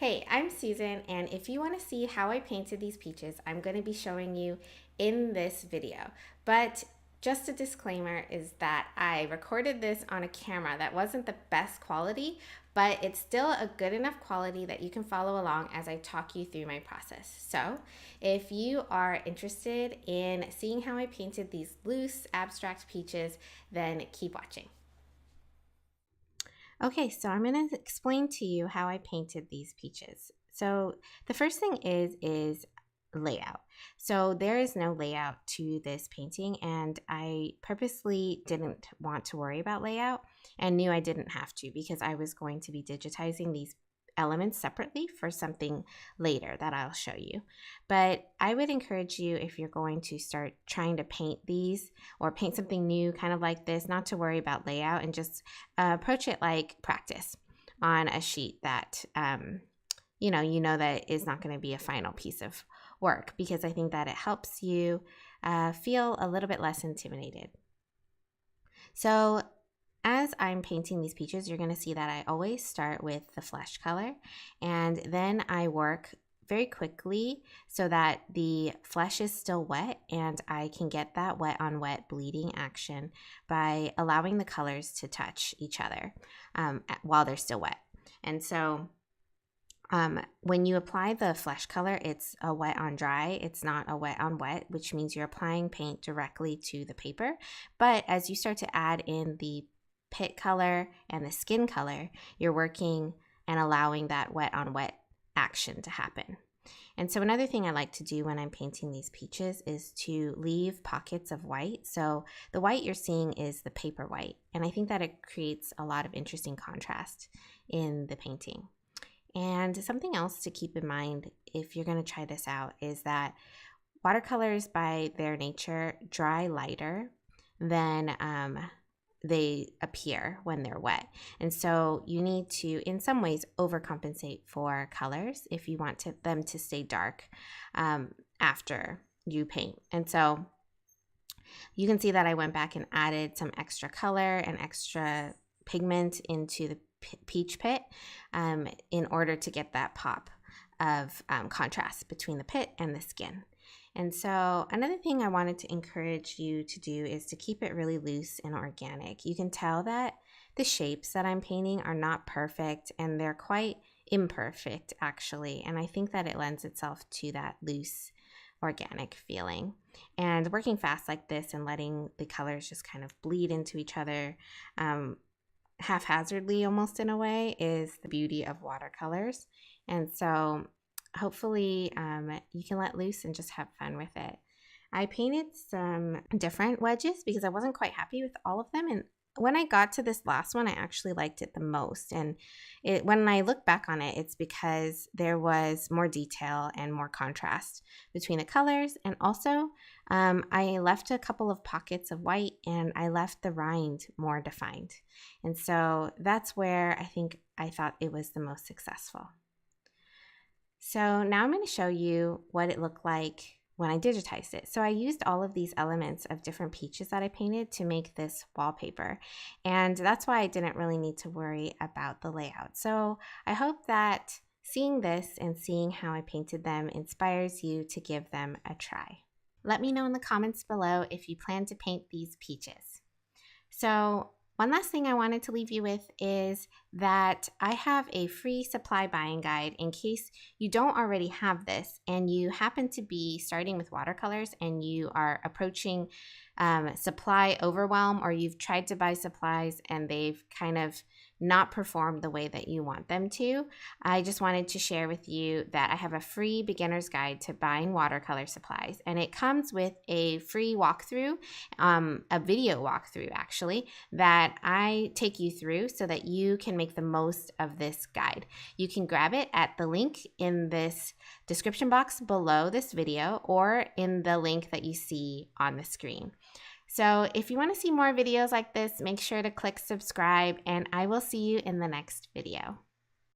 Hey, I'm Susan, and if you want to see how I painted these peaches, I'm going to be showing you in this video. But just a disclaimer is that I recorded this on a camera that wasn't the best quality, but it's still a good enough quality that you can follow along as I talk you through my process. So if you are interested in seeing how I painted these loose abstract peaches, then keep watching. Okay, so I'm going to explain to you how I painted these peaches. So the first thing is layout. So there is no layout to this painting, and I purposely didn't want to worry about layout and knew I didn't have to because I was going to be digitizing these elements separately for something later that I'll show you. But I would encourage you, if you're going to start trying to paint these or paint something new kind of like this, not to worry about layout and just approach it like practice on a sheet that you know that is not going to be a final piece of work, because I think that it helps you feel a little bit less intimidated. So as I'm painting these peaches, you're going to see that I always start with the flesh color, and then I work very quickly so that the flesh is still wet and I can get that wet on wet bleeding action by allowing the colors to touch each other while they're still wet. And so when you apply the flesh color, it's a wet on dry. It's not a wet on wet, which means you're applying paint directly to the paper. But as you start to add in the pit color and the skin color, you're working and allowing that wet on wet action to happen. And so another thing I like to do when I'm painting these peaches is to leave pockets of white. So the white you're seeing is the paper white, and I think that it creates a lot of interesting contrast in the painting. And something else to keep in mind if you're going to try this out is that watercolors by their nature dry lighter than they appear when they're wet. And so you need to, in some ways, overcompensate for colors if you want them to stay dark after you paint. And so you can see that I went back and added some extra color and extra pigment into the peach pit in order to get that pop of contrast between the pit and the skin. And so another thing I wanted to encourage you to do is to keep it really loose and organic. You can tell that the shapes that I'm painting are not perfect, and they're quite imperfect actually, and I think that it lends itself to that loose organic feeling. And working fast like this and letting the colors just kind of bleed into each other haphazardly almost in a way is the beauty of watercolors. And so hopefully you can let loose and just have fun with it. I painted some different wedges because I wasn't quite happy with all of them, and when I got to this last one, I actually liked it the most. And when I look back on it, it's because there was more detail and more contrast between the colors. And also, I left a couple of pockets of white, and I left the rind more defined. And so that's where I thought it was the most successful. So now I'm going to show you what it looked like when I digitized it. So I used all of these elements of different peaches that I painted to make this wallpaper. And that's why I didn't really need to worry about the layout. So I hope that seeing this and seeing how I painted them inspires you to give them a try. Let me know in the comments below if you plan to paint these peaches. So one last thing I wanted to leave you with is that I have a free supply buying guide in case you don't already have this and you happen to be starting with watercolors and you are approaching supply overwhelm, or you've tried to buy supplies and they've kind of not performed the way that you want them to. I just wanted to share with you that I have a free beginner's guide to buying watercolor supplies, and it comes with a free walkthrough, a video walkthrough actually, that I take you through so that you can make the most of this guide. You can grab it at the link in this description box below this video or in the link that you see on the screen. So if you want to see more videos like this, make sure to click subscribe, and I will see you in the next video.